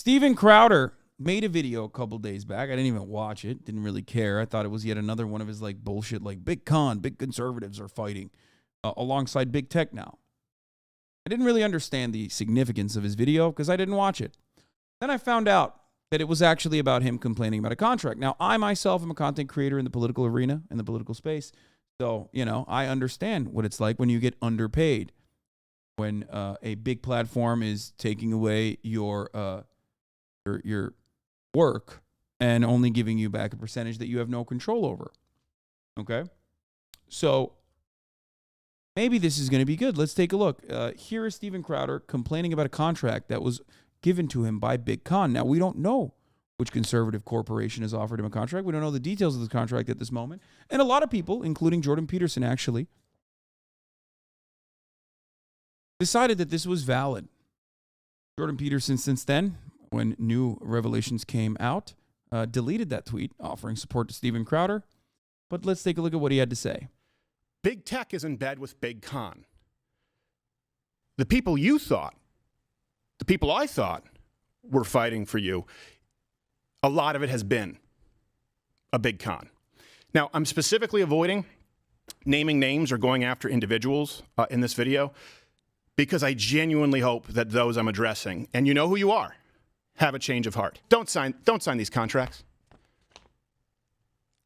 Steven Crowder made a video a couple days back. I didn't even watch it. Didn't really care. I thought it was yet another one of his like bullshit, like big conservatives are fighting alongside big tech now. I didn't really understand the significance of his video because I didn't watch it. Then I found out that it was actually about him complaining about a contract. Now, I myself am a content creator in the political arena, in the political space. So, I understand what it's like when you get underpaid, when a big platform is taking away your work and only giving you back a percentage that you have no control over. Okay? So maybe this is going to be good. Let's take a look. Here is Steven Crowder complaining about a contract that was given to him by Big Con. Now, we don't know which conservative corporation has offered him a contract. We don't know the details of the contract at this moment. And a lot of people, including Jordan Peterson, actually, decided that this was valid. Jordan Peterson, since then, when new revelations came out, deleted that tweet offering support to Steven Crowder. But let's take a look at what he had to say. Big tech is in bed with Big Con. The people you thought, the people I thought were fighting for you, a lot of it has been a big con. Now, I'm specifically avoiding naming names or going after individuals in this video because I genuinely hope that those I'm addressing, and you know who you are, have a change of heart. Don't sign these contracts.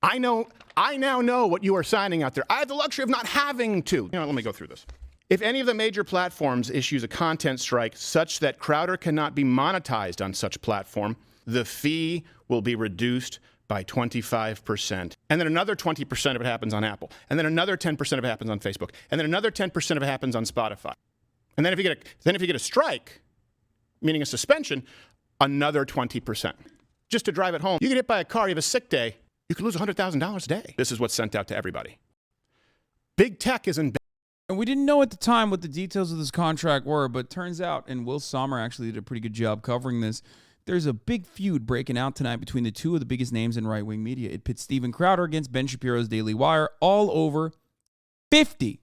I now know what you are signing out there. I have the luxury of not having to. Let me go through this. If any of the major platforms issues a content strike such that Crowder cannot be monetized on such platform, the fee will be reduced by 25%. And then another 20% of it happens on Apple. And then another 10% of it happens on Facebook. And then another 10% of it happens on Spotify. And then if you get a strike, meaning a suspension, another 20%. Just to drive it home. You get hit by a car, you have a sick day, you could lose $100,000 a day. This is what's sent out to everybody. Big tech is in bed. And we didn't know at the time what the details of this contract were, but turns out, and Will Sommer actually did a pretty good job covering this, there's a big feud breaking out tonight between the two of the biggest names in right-wing media. It pits Steven Crowder against Ben Shapiro's Daily Wire, all over $50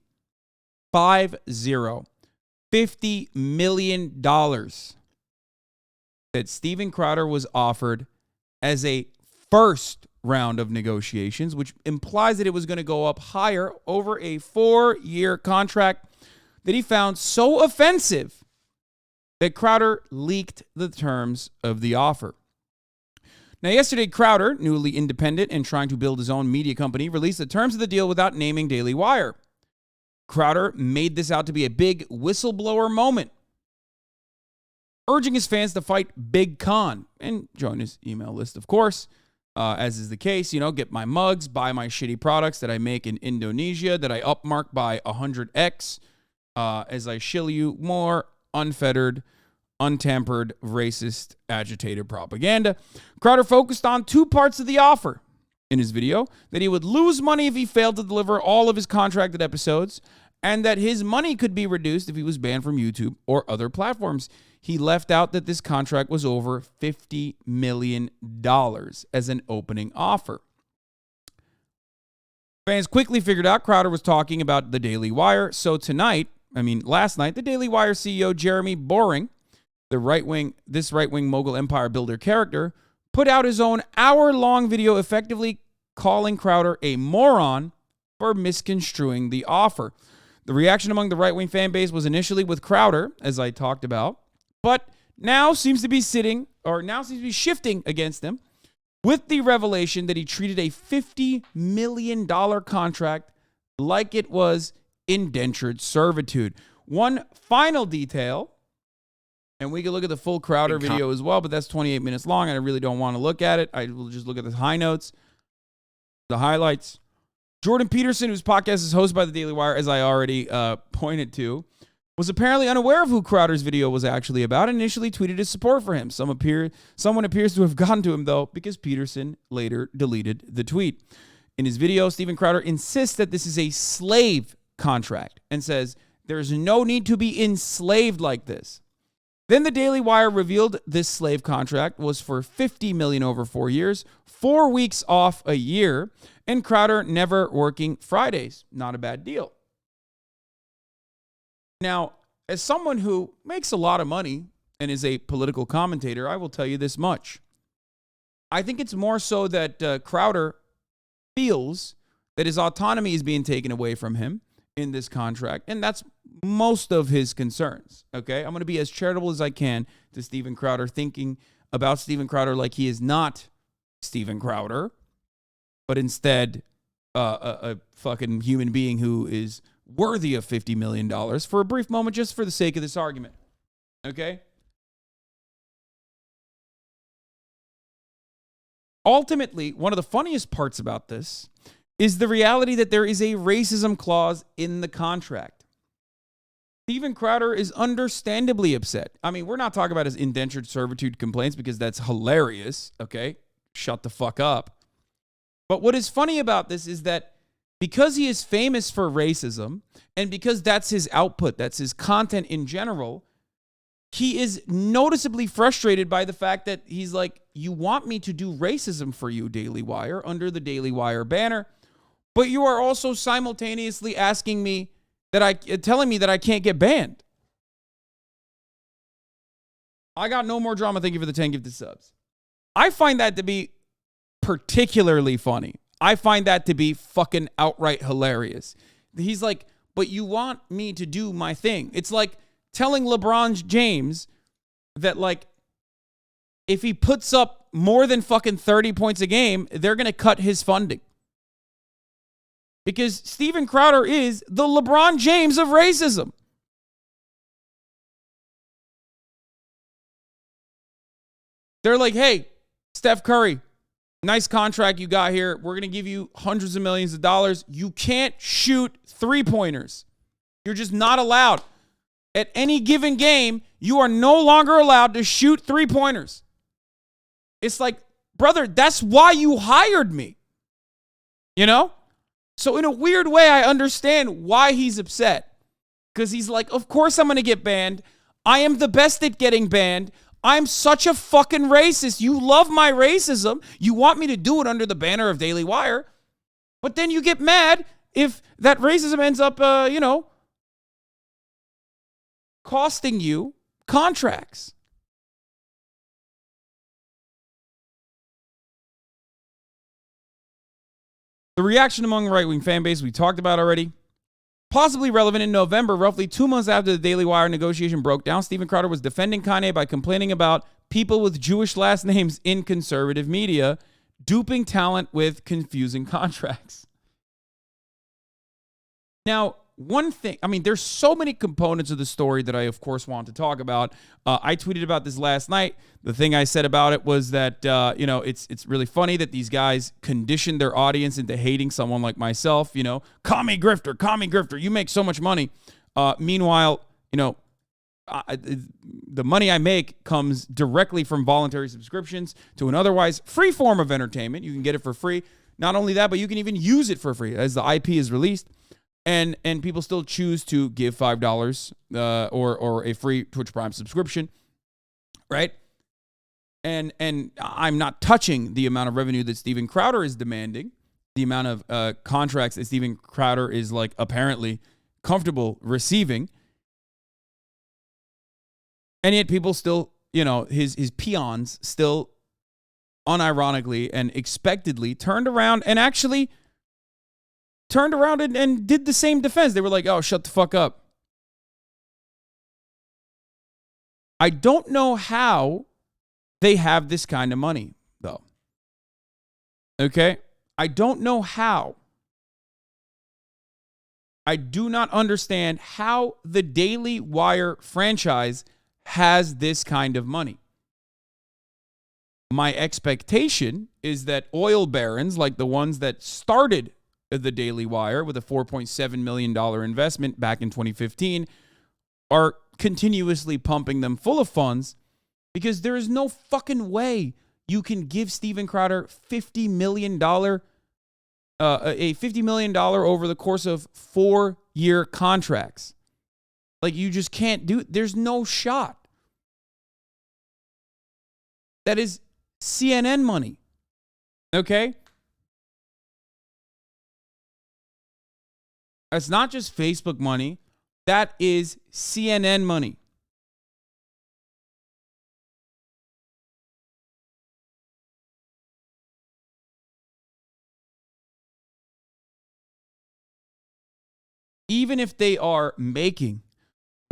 million that Steven Crowder was offered as a first round of negotiations, which implies that it was going to go up higher over a 4-year contract that he found so offensive that Crowder leaked the terms of the offer. Now, yesterday, Crowder, newly independent and trying to build his own media company, released the terms of the deal without naming Daily Wire. Crowder made this out to be a big whistleblower moment, urging his fans to fight Big Con and join his email list, of course. As is the case, get my mugs, buy my shitty products that I make in Indonesia that I upmark by 100x as I shill you more unfettered, untampered, racist, agitated propaganda. Crowder focused on two parts of the offer in his video: that he would lose money if he failed to deliver all of his contracted episodes, and that his money could be reduced if he was banned from YouTube or other platforms. He left out that this contract was over $50 million as an opening offer. Fans quickly figured out Crowder was talking about the Daily Wire. So last night, the Daily Wire CEO Jeremy Boring, this right-wing mogul empire builder character, put out his own hour-long video effectively calling Crowder a moron for misconstruing the offer. The reaction among the right-wing fan base was initially with Crowder, as I talked about, but now seems to be shifting against him with the revelation that he treated a $50 million contract like it was indentured servitude. One final detail, and we can look at the full Crowder video as well, but that's 28 minutes long, and I really don't want to look at it. I will just look at the high notes, the highlights. Jordan Peterson, whose podcast is hosted by the Daily Wire, as I already pointed to, was apparently unaware of who Crowder's video was actually about and initially tweeted his support for him. Someone appears to have gotten to him, though, because Peterson later deleted the tweet. In his video, Steven Crowder insists that this is a slave contract and says there's no need to be enslaved like this. Then the Daily Wire revealed this slave contract was for $50 million over 4 years, 4 weeks off a year, and Crowder never working Fridays. Not a bad deal. Now, as someone who makes a lot of money and is a political commentator, I will tell you this much. I think it's more so that Crowder feels that his autonomy is being taken away from him in this contract, and that's most of his concerns, okay? I'm going to be as charitable as I can to Steven Crowder, thinking about Steven Crowder like he is not Steven Crowder, but instead a fucking human being who is worthy of $50 million for a brief moment, just for the sake of this argument, okay? Ultimately, one of the funniest parts about this is the reality that there is a racism clause in the contract. Steven Crowder is understandably upset. I mean, we're not talking about his indentured servitude complaints because that's hilarious, okay? Shut the fuck up. But what is funny about this is that because he is famous for racism and because that's his output, that's his content in general, he is noticeably frustrated by the fact that he's like, you want me to do racism for you, Daily Wire, under the Daily Wire banner, but you are also simultaneously asking me telling me that I can't get banned. I got no more drama. Thank you for the 10 gifted subs. I find that to be particularly funny. I find that to be fucking outright hilarious. He's like, but you want me to do my thing. It's like telling LeBron James that, like, if he puts up more than fucking 30 points a game, they're going to cut his funding. Because Steven Crowder is the LeBron James of racism. They're like, hey, Steph Curry, nice contract you got here. We're going to give you hundreds of millions of dollars. You can't shoot three-pointers. You're just not allowed. At any given game, you are no longer allowed to shoot three-pointers. It's like, brother, that's why you hired me. You know? So in a weird way, I understand why he's upset. Because he's like, of course I'm going to get banned. I am the best at getting banned. I'm such a fucking racist. You love my racism. You want me to do it under the banner of Daily Wire. But then you get mad if that racism ends up, costing you contracts. The reaction among right-wing fan base we talked about already. Possibly relevant in November, roughly 2 months after the Daily Wire negotiation broke down, Steven Crowder was defending Kanye by complaining about people with Jewish last names in conservative media, duping talent with confusing contracts. Now, one thing, I mean, there's so many components of the story that I, of course, want to talk about. I tweeted about this last night. The thing I said about it was that, it's really funny that these guys condition their audience into hating someone like myself. Commie grifter, you make so much money. Meanwhile, the money I make comes directly from voluntary subscriptions to an otherwise free form of entertainment. You can get it for free. Not only that, but you can even use it for free as the IP is released. And people still choose to give $5 or a free Twitch Prime subscription, right? And I'm not touching the amount of revenue that Steven Crowder is demanding, the amount of contracts that Steven Crowder is like apparently comfortable receiving. And yet people still, his peons still unironically and expectedly turned around and did the same defense. They were like, oh, shut the fuck up. I don't know how they have this kind of money, though. Okay? I don't know how. I do not understand how the Daily Wire franchise has this kind of money. My expectation is that oil barons, like the ones that started the Daily Wire with a $4.7 million investment back in 2015, are continuously pumping them full of funds, because there is no fucking way you can give Steven Crowder $50 million, a $50 million over the course of 4-year contracts. Like, you just can't do it. There's no shot. That is CNN money. Okay? It's not just Facebook money. That is CNN money. even if they are making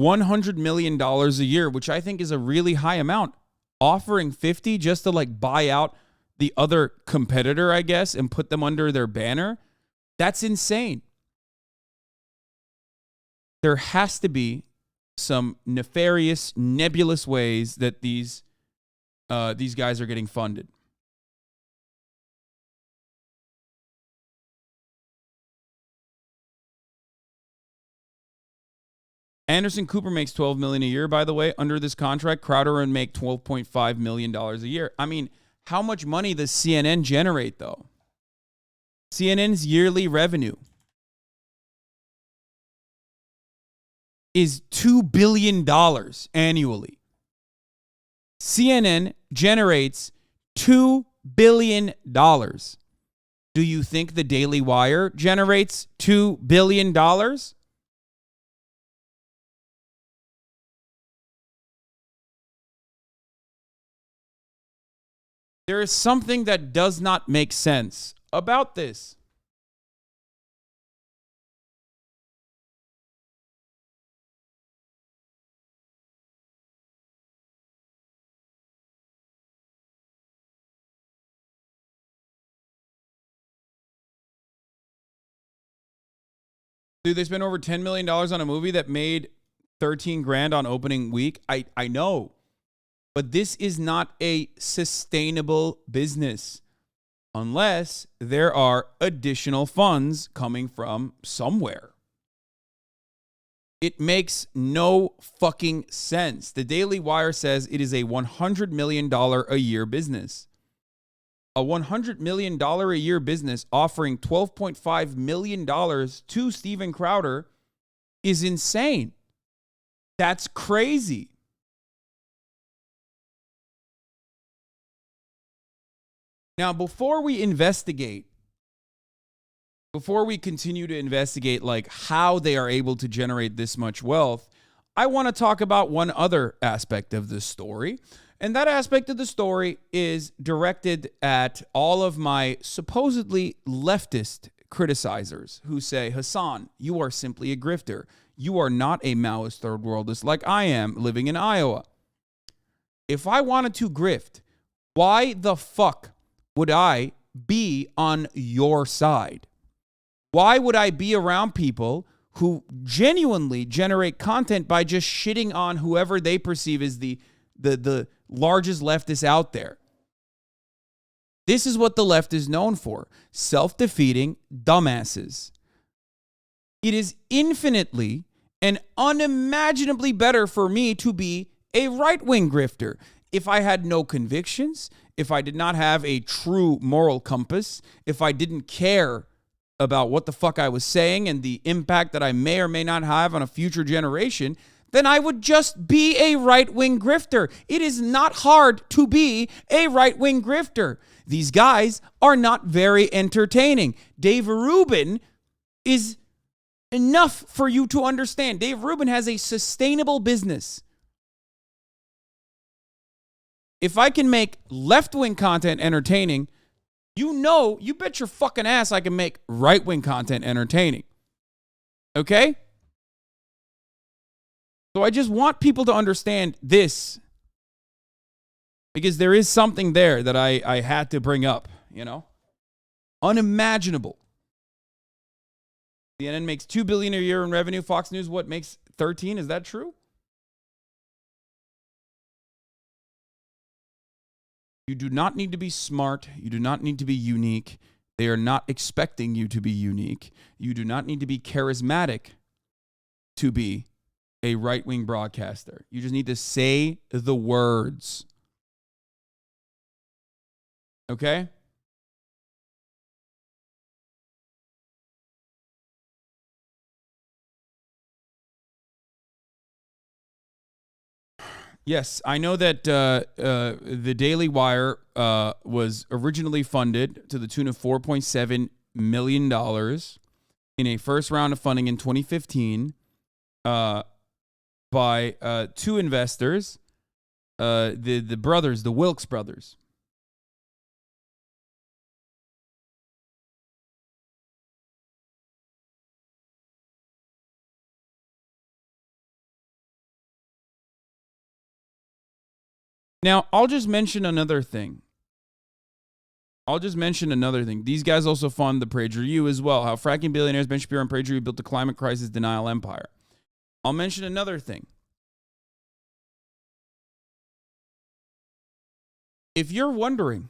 $100 million a year, which I think is a really high amount, offering 50 just to like buy out the other competitor, I guess, and put them under their banner, that's insane. There has to be some nefarious, nebulous ways that these guys are getting funded. Anderson Cooper makes $12 million a year, by the way. Under this contract, Crowder would make $12.5 million a year. I mean, how much money does CNN generate, though? CNN's yearly revenue is $2 billion annually. CNN generates $2 billion. Do you think the Daily Wire generates $2 billion? There is something that does not make sense about this. Dude, they spent over $10 million on a movie that made 13 grand on opening week. I know. But this is not a sustainable business unless there are additional funds coming from somewhere. It makes no fucking sense. The Daily Wire says it is a $100 million a year business. A $100 million a year business offering $12.5 million to Steven Crowder is insane. That's crazy. Now, before we continue to investigate like how they are able to generate this much wealth, I want to talk about one other aspect of this story. And that aspect of the story is directed at all of my supposedly leftist criticizers who say, Hasan, you are simply a grifter. You are not a Maoist third worldist like I am living in Iowa. If I wanted to grift, why the fuck would I be on your side? Why would I be around people who genuinely generate content by just shitting on whoever they perceive as the largest leftist out there? This is what the left is known for. Self-defeating dumbasses. It is infinitely and unimaginably better for me to be a right-wing grifter. If I had no convictions, if I did not have a true moral compass, if I didn't care about what the fuck I was saying and the impact that I may or may not have on a future generation, then I would just be a right-wing grifter. It is not hard to be a right-wing grifter. These guys are not very entertaining. Dave Rubin is enough for you to understand. Dave Rubin has a sustainable business. If I can make left-wing content entertaining, you bet your fucking ass I can make right-wing content entertaining. Okay? So I just want people to understand this because there is something there that I had to bring up, you know? Unimaginable. CNN makes $2 billion a year in revenue. Fox News, what, makes 13? Is that true? You do not need to be smart. You do not need to be unique. They are not expecting you to be unique. You do not need to be charismatic to be a right-wing broadcaster. You just need to say the words. Okay? Yes, I know that the Daily Wire was originally funded to the tune of $4.7 million in a first round of funding in 2015 by two investors, the brothers, the Wilkes brothers. Now, I'll just mention another thing. These guys also fund the PragerU as well. How fracking billionaires Ben Shapiro and PragerU built the climate crisis denial empire. I'll mention another thing. If you're wondering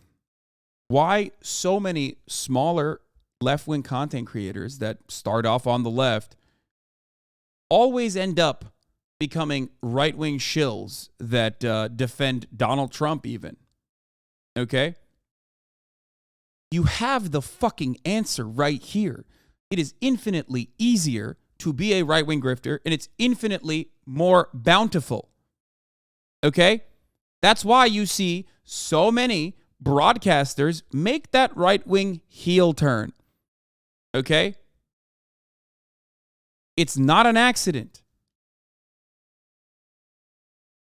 why so many smaller left-wing content creators that start off on the left always end up becoming right-wing shills that defend Donald Trump even, okay? You have the fucking answer right here. It is infinitely easier to be a right-wing grifter, and it's infinitely more bountiful, okay? That's why you see so many broadcasters make that right-wing heel turn, okay? It's not an accident.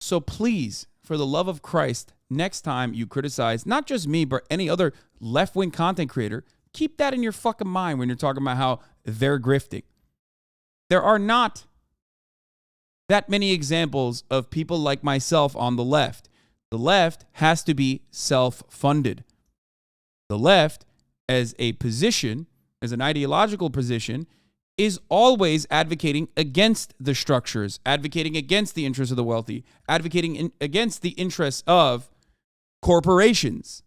So please, for the love of Christ, next time you criticize not just me, but any other left-wing content creator, keep that in your fucking mind when you're talking about how they're grifting. There are not that many examples of people like myself on the left. The left has to be self-funded. The left, as a position, as an ideological position, is always advocating against the structures, advocating against the interests of the wealthy, advocating against the interests of corporations.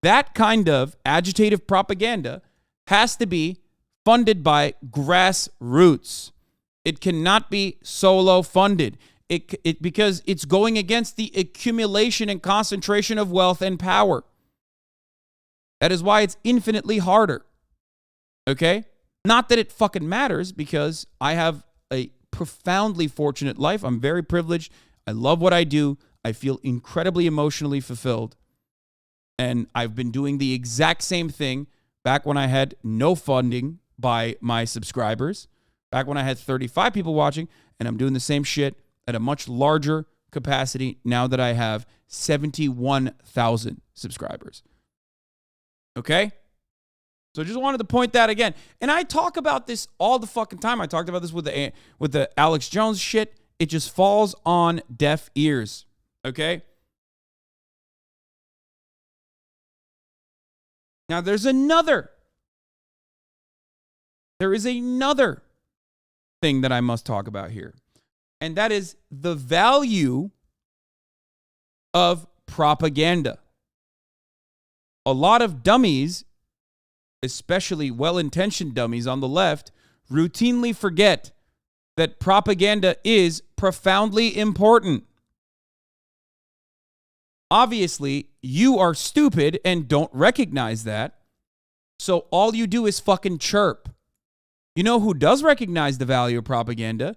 That kind of agitative propaganda has to be funded by grassroots. It cannot be solo funded. Because it's going against the accumulation and concentration of wealth and power. That is why it's infinitely harder. Okay? Not that it fucking matters, because I have a profoundly fortunate life. I'm very privileged. I love what I do. I feel incredibly emotionally fulfilled. And I've been doing the exact same thing back when I had no funding by my subscribers, back when I had 35 people watching, and I'm doing the same shit at a much larger capacity now that I have 71,000 subscribers. Okay? So I just wanted to point that again. And I talk about this all the fucking time. I talked about this with the Alex Jones shit. It just falls on deaf ears. Okay? Now there is another thing that I must talk about here. And that is the value of propaganda. A lot of dummies, especially well-intentioned dummies on the left, routinely forget that propaganda is profoundly important. Obviously, you are stupid and don't recognize that. So all you do is fucking chirp. You know who does recognize the value of propaganda?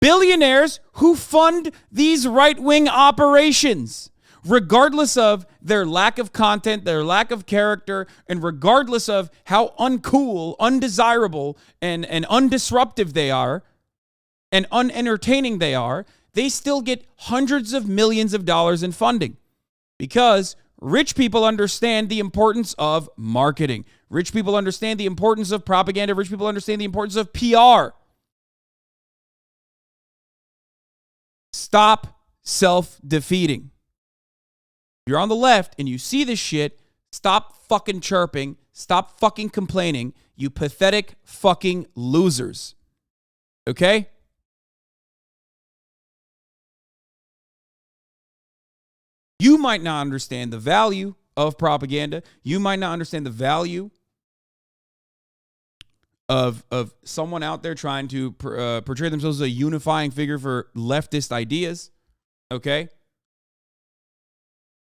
Billionaires who fund these right-wing operations, regardless of their lack of content, their lack of character, and regardless of how uncool, undesirable, and undisruptive they are, and unentertaining they are, they still get hundreds of millions of dollars in funding. Because rich people understand the importance of marketing. Rich people understand the importance of propaganda. Rich people understand the importance of PR. Stop self-defeating. You're on the left and you see this shit, stop fucking chirping. Stop fucking complaining. You pathetic fucking losers. Okay? You might not understand the value of propaganda. You might not understand the value of someone out there trying to portray themselves as a unifying figure for leftist ideas, okay?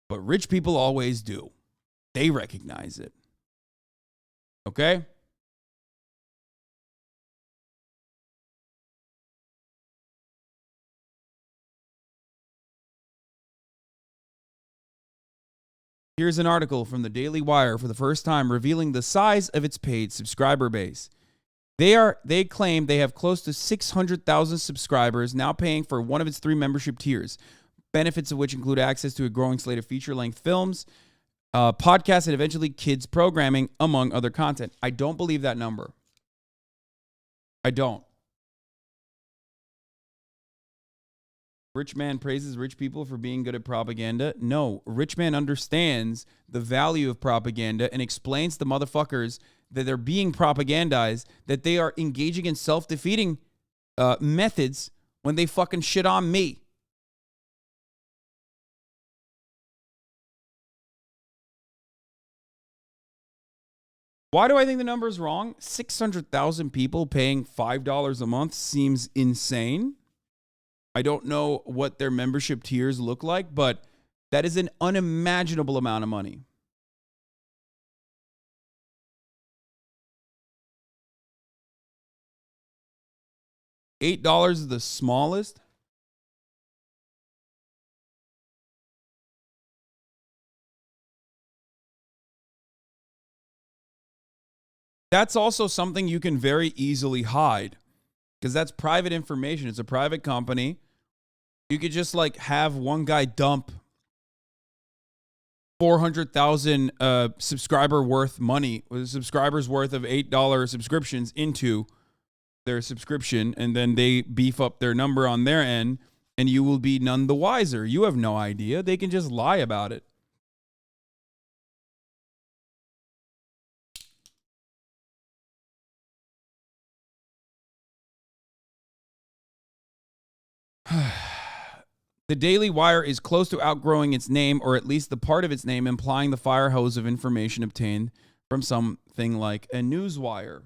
But rich people always do. They recognize it, okay? Here's an article from the Daily Wire for the first time revealing the size of its paid subscriber base. They claim they have close to 600,000 subscribers now paying for one of its 3 membership tiers, benefits of which include access to a growing slate of feature-length films, podcasts, and eventually kids programming, among other content. I don't believe that number. I don't. Rich man praises rich people for being good at propaganda. No, rich man understands the value of propaganda and explains to motherfuckers that they're being propagandized, that they are engaging in self-defeating methods when they fucking shit on me. Why do I think the number is wrong? 600,000 people paying $5 a month seems insane. I don't know what their membership tiers look like, but that is an unimaginable amount of money. $8 is the smallest. That's also something you can very easily hide because that's private information. It's a private company. You could just like have one guy dump 400,000 subscriber worth money, subscribers worth of $8 subscriptions into their subscription, and then they beef up their number on their end, and you will be none the wiser. You have no idea. They can just lie about it. The Daily Wire is close to outgrowing its name, or at least the part of its name implying the fire hose of information obtained from something like a newswire.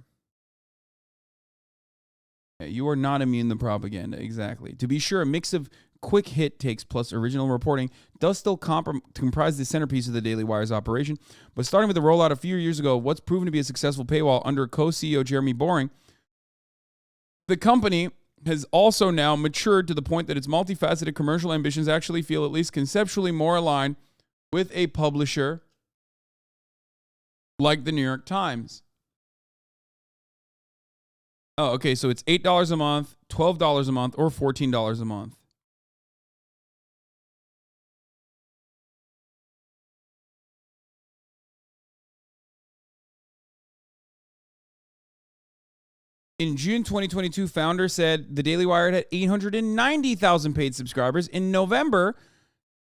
You are not immune to propaganda, exactly. To be sure, a mix of quick hit takes plus original reporting does still comprise the centerpiece of the Daily Wire's operation, but starting with the rollout a few years ago, what's proven to be a successful paywall under co-CEO Jeremy Boring, the company has also now matured to the point that its multifaceted commercial ambitions actually feel at least conceptually more aligned with a publisher like the New York Times. Oh, okay, so it's $8 a month, $12 a month, or $14 a month. In June 2022, founder said the Daily Wire had 890,000 paid subscribers. In November,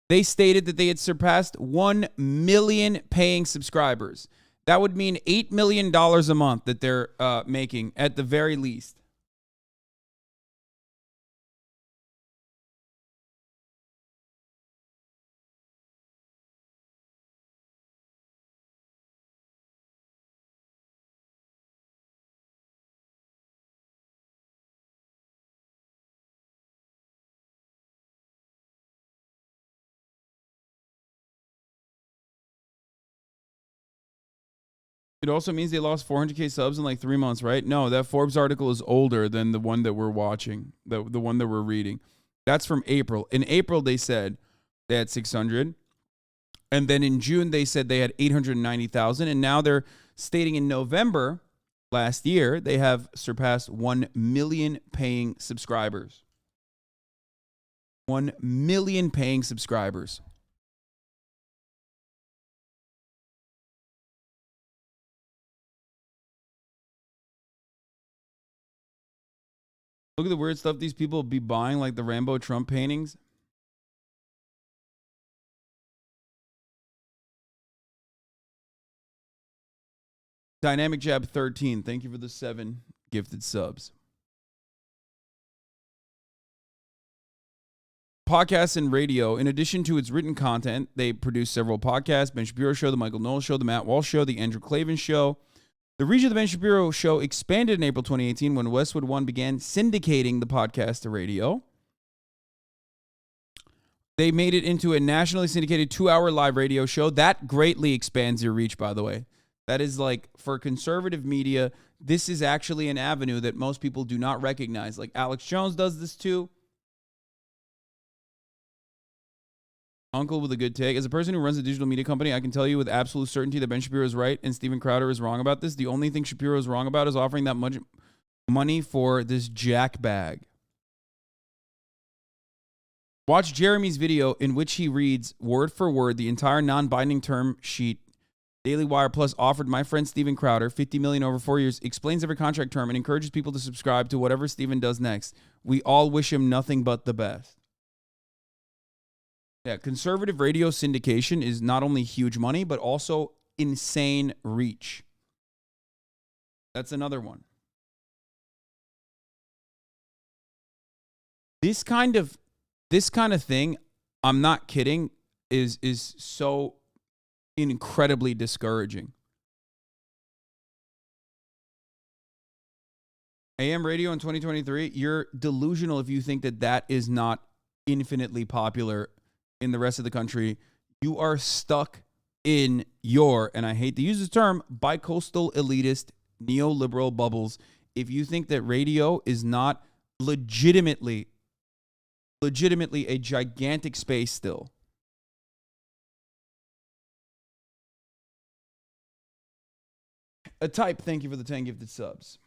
they stated that they had surpassed 1 million paying subscribers. That would mean $8 million a month that they're making at the very least. It also means they lost 400K subs in like 3 months, right? No, that Forbes article is older than the one that we're watching, the one that we're reading. That's from April. In April, they said they had 600. And then in June, they said they had 890,000. And now they're stating in November last year, they have surpassed 1 million paying subscribers. 1 million paying subscribers. Look at the weird stuff these people be buying, like the Rambo Trump paintings. Dynamic Jab 13, thank you for the 7 gifted subs. Podcasts and radio. In addition to its written content, they produce several podcasts: Ben Shapiro Show, The Michael Knowles Show, The Matt Walsh Show, The Andrew Klavan Show. The reach of the Ben Shapiro Show expanded in April 2018 when Westwood One began syndicating the podcast to radio. They made it into a nationally syndicated 2-hour live radio show. That greatly expands your reach, by the way. That is like, for conservative media, this is actually an avenue that most people do not recognize. Like Alex Jones does this too. Uncle with a good take. As a person who runs a digital media company, I can tell you with absolute certainty that Ben Shapiro is right and Steven Crowder is wrong about this. The only thing Shapiro is wrong about is offering that much money for this jack bag. Watch Jeremy's video in which he reads word for word the entire non-binding term sheet Daily Wire Plus offered my friend Steven Crowder, $50 million over 4 years, explains every contract term, and encourages people to subscribe to whatever Steven does next. We all wish him nothing but the best. Yeah, conservative radio syndication is not only huge money, but also insane reach. That's another one. This kind of thing, I'm not kidding, is so incredibly discouraging. AM radio in 2023, you're delusional if you think that is not infinitely popular in the rest of the country. You are stuck in your, and I hate to use this term, bicoastal elitist neoliberal bubbles if you think that radio is not legitimately a gigantic space still. A type, thank you for the 10 gifted subs.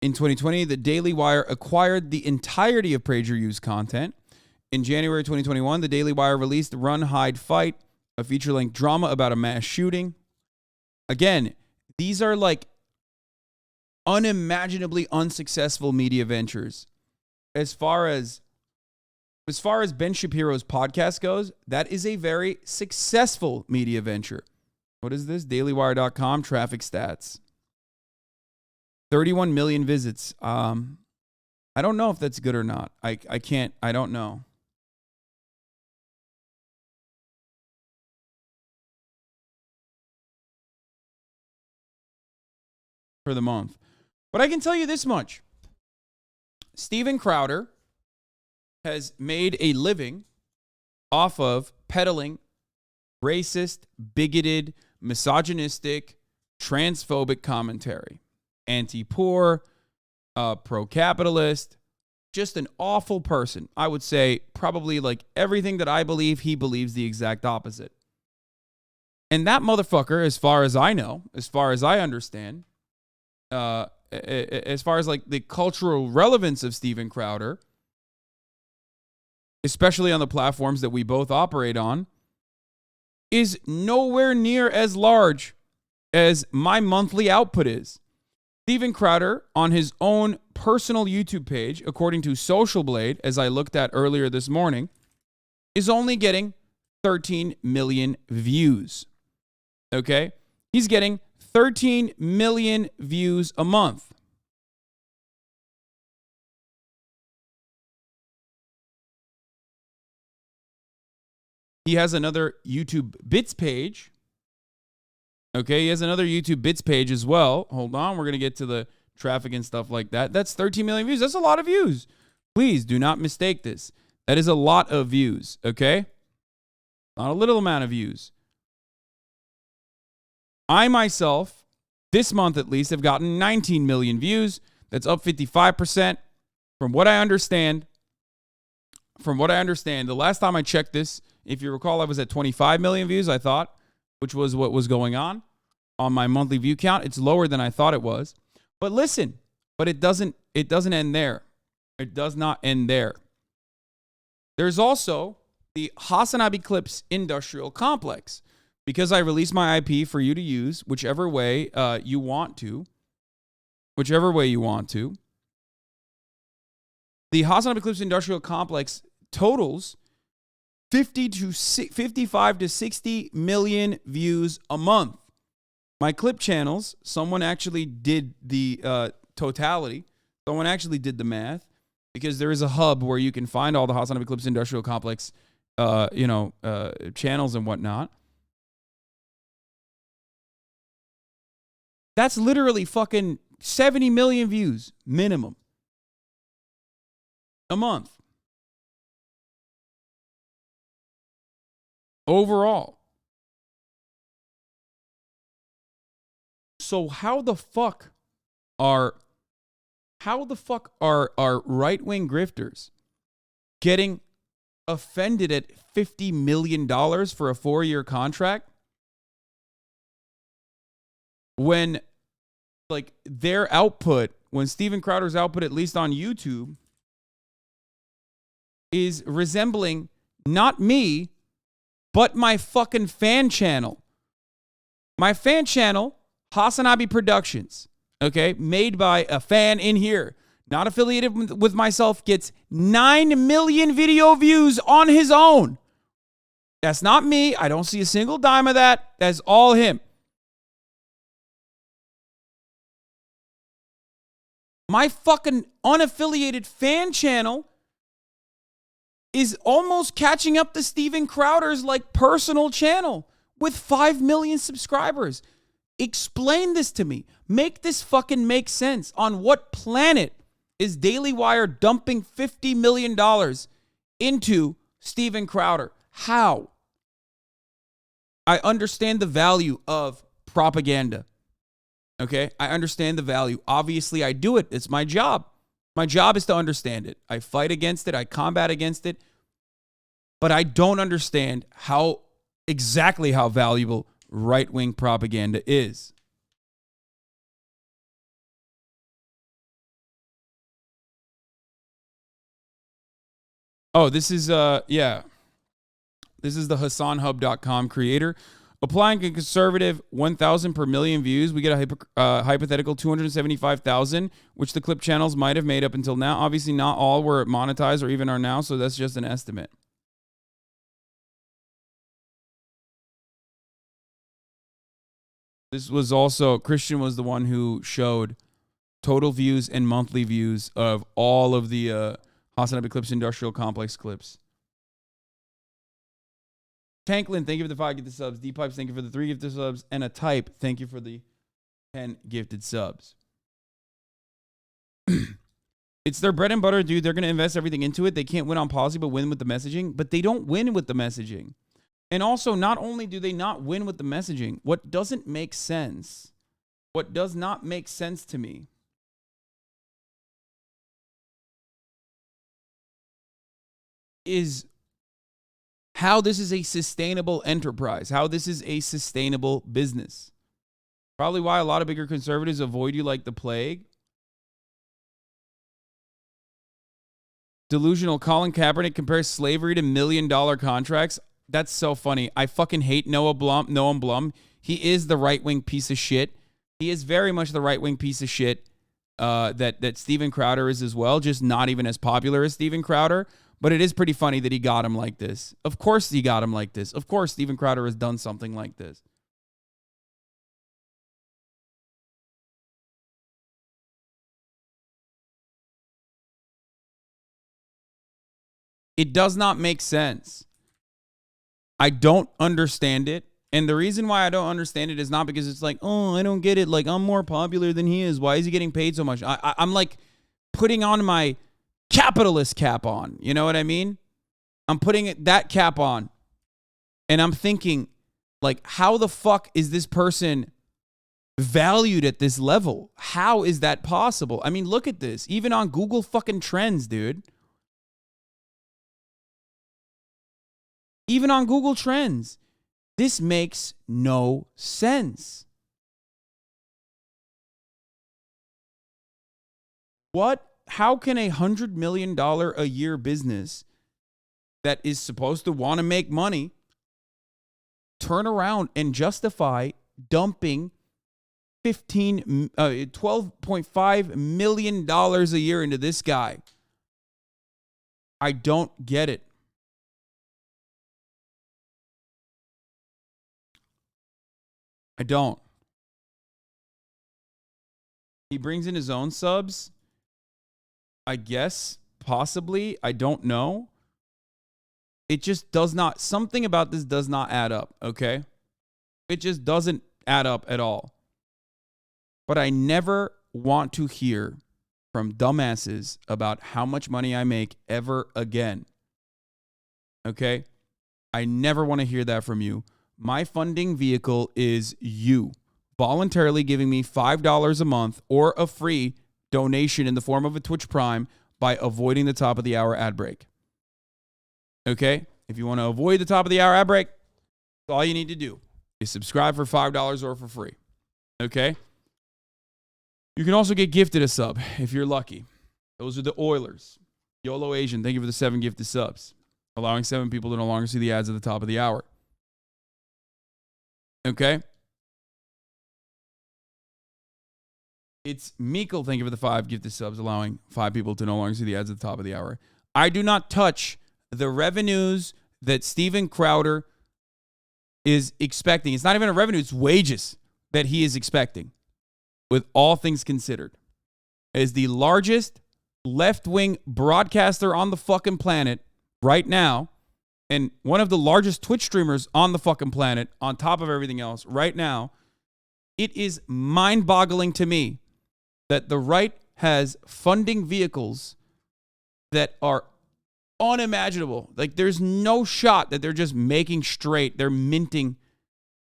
In 2020, the Daily Wire acquired the entirety of PragerU's content. In January 2021, the Daily Wire released Run, Hide, Fight, a feature-length drama about a mass shooting. Again, these are like unimaginably unsuccessful media ventures. As far as Ben Shapiro's podcast goes, that is a very successful media venture. What is this? DailyWire.com traffic stats. 31 million visits. I don't know if that's good or not. I don't know. For the month. But I can tell you this much. Steven Crowder has made a living off of peddling racist, bigoted, misogynistic, transphobic commentary. Anti-poor, pro-capitalist, just an awful person. I would say probably like everything that I believe, he believes the exact opposite. And that motherfucker, as far as I know, as far as I understand, as far as like the cultural relevance of Steven Crowder, especially on the platforms that we both operate on, is nowhere near as large as my monthly output is. Steven Crowder, on his own personal YouTube page, according to Social Blade, as I looked at earlier this morning, is only getting 13 million views. Okay? He's getting 13 million views a month. He has another YouTube Bits page. Okay, he has another YouTube Bits page as well. Hold on, we're going to get to the traffic and stuff like that. That's 13 million views. That's a lot of views. Please do not mistake this. That is a lot of views, okay? Not a little amount of views. I myself, this month at least, have gotten 19 million views. That's up 55%. From what I understand, the last time I checked this, if you recall, I was at 25 million views, I thought, which was what was going on my monthly view count. It's lower than I thought it was. But listen, it doesn't end there. It does not end there. There's also the HasanAbi Clips Industrial Complex. Because I release my IP for you to use whichever way you want to. Whichever way you want to. The HasanAbi Clips Industrial Complex totals 55 to 60 million views a month. My clip channels, someone actually did the totality. Someone actually did the math, because there is a hub where you can find all the HasanAbi Clips Industrial Complex, channels and whatnot. That's literally fucking 70 million views minimum a month. Overall. So how the fuck are right-wing grifters getting offended at $50 million for a 4-year contract when like their output, when Steven Crowder's output, at least on YouTube, is resembling not me, but my fucking fan channel. My fan channel, HasanAbi Productions. okay, made by a fan in here, not affiliated with myself, gets 9 million video views on his own. That's not me. I don't see a single dime of that. That's all him. My fucking unaffiliated fan channel is almost catching up to Steven Crowder's like personal channel with 5 million subscribers. Explain this to me. Make this fucking make sense. On what planet is Daily Wire dumping $50 million into Steven Crowder? How? I understand the value of propaganda. Okay? I understand the value. Obviously, I do it. It's my job. My job is to understand it. I fight against it. I combat against it. But I don't understand exactly how valuable right-wing propaganda is. Oh, this is This is the HasanHub.com creator. Applying a conservative 1,000 per million views, we get a hypothetical 275,000, which the clip channels might have made up until now. Obviously, not all were monetized or even are now, so that's just an estimate. This was also, Christian was the one who showed total views and monthly views of all of the HasanAbi Clips Industrial Complex clips. Tanklin, thank you for the 5 gifted subs. D-Pipes, thank you for the 3 gifted subs. And a Type, thank you for the 10 gifted subs. It's their bread and butter, dude. They're going to invest everything into it. They can't win on policy, but win with the messaging. But they don't win with the messaging. And also, not only do they not win with the messaging, what doesn't make sense, what does not make sense to me is how this is a sustainable enterprise, how this is a sustainable business. Probably why a lot of bigger conservatives avoid you like the plague. Delusional Colin Kaepernick compares slavery to $1 million contracts. That's so funny. I fucking hate Noam Blum. He is the right-wing piece of shit. He is very much the right-wing piece of shit that Steven Crowder is as well, just not even as popular as Steven Crowder. But it is pretty funny that he got him like this. Of course he got him like this. Of course Steven Crowder has done something like this. It does not make sense. I don't understand it. And the reason why I don't understand it is not because it's like, oh, I don't get it. Like, I'm more popular than he is. Why is he getting paid so much? I'm like putting on my capitalist cap on. You know what I mean? I'm putting that cap on. And I'm thinking, like, how the fuck is this person valued at this level? How is that possible? I mean, look at this. Even on Google fucking Trends, dude. Even on Google Trends. This makes no sense. How can a $100 million a year business that is supposed to want to make money turn around and justify dumping $12.5 million a year into this guy? I don't get it. I don't. He brings in his own subs. I guess, possibly. I don't know. It just does not, something about this does not add up, okay? It just doesn't add up at all. But I never want to hear from dumbasses about how much money I make ever again. Okay? I never want to hear that from you. My funding vehicle is you voluntarily giving me $5 a month or a free donation in the form of a Twitch Prime by avoiding the top of the hour ad break. Okay? If you want to avoid the top of the hour ad break, all you need to do is subscribe for $5 or for free. Okay? You can also get gifted a sub if you're lucky. Those are the Oilers. YOLO Asian, thank you for the 7 gifted subs, allowing 7 people to no longer see the ads at the top of the hour. Okay? It's Meekle, thank you for the 5 gifted subs, allowing 5 people to no longer see the ads at the top of the hour. I do not touch the revenues that Steven Crowder is expecting. It's not even a revenue, it's wages that he is expecting, with all things considered. As the largest left-wing broadcaster on the fucking planet right now, and one of the largest Twitch streamers on the fucking planet, on top of everything else right now, it is mind-boggling to me that the right has funding vehicles that are unimaginable. Like, there's no shot that they're just making straight. They're minting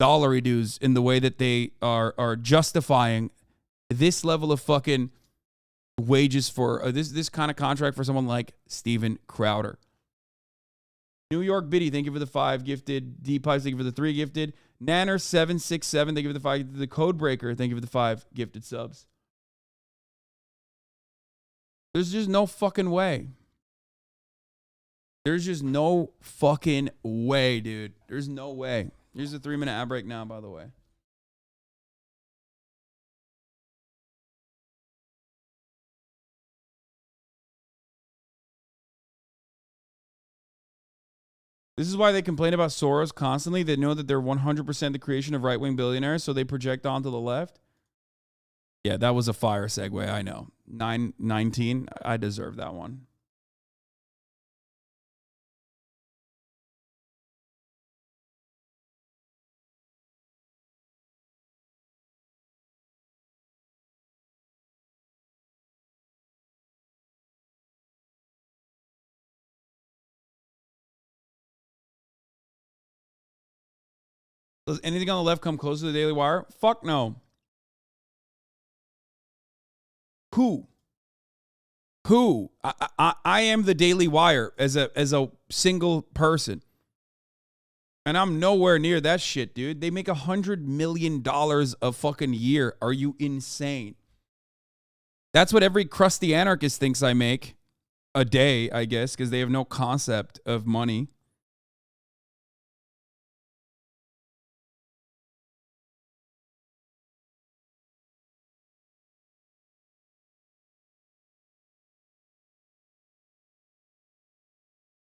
dollary dues in the way that they are justifying this level of fucking wages for this kind of contract for someone like Steven Crowder. New York Biddy, thank you for the 5 gifted. D-Pipes, thank you for the 3 gifted. Nanner767, thank you for the 5. The Codebreaker, thank you for the 5 gifted subs. There's just no fucking way. There's just no fucking way, dude. There's no way. Here's a 3-minute ad break now, by the way. This is why they complain about Soros constantly. They know that they're 100% the creation of right-wing billionaires, so they project onto the left. Yeah, that was a fire segue, I know. 919, I deserve that one. Does anything on the left come close to the Daily Wire? Fuck no. Who? I am the Daily Wire as a single person. And I'm nowhere near that shit, dude. They make $100 million a fucking year. Are you insane? That's what every crusty anarchist thinks I make a day, I guess, because they have no concept of money.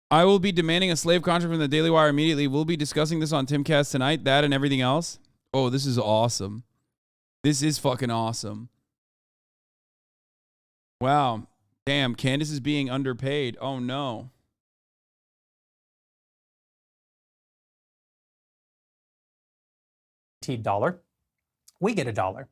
I will be demanding a slave contract from the Daily Wire immediately. We'll be discussing this on Timcast tonight, that and everything else. Oh, this is awesome. This is fucking awesome. Wow. Damn, Candace is being underpaid. Oh, no. $. We get $1.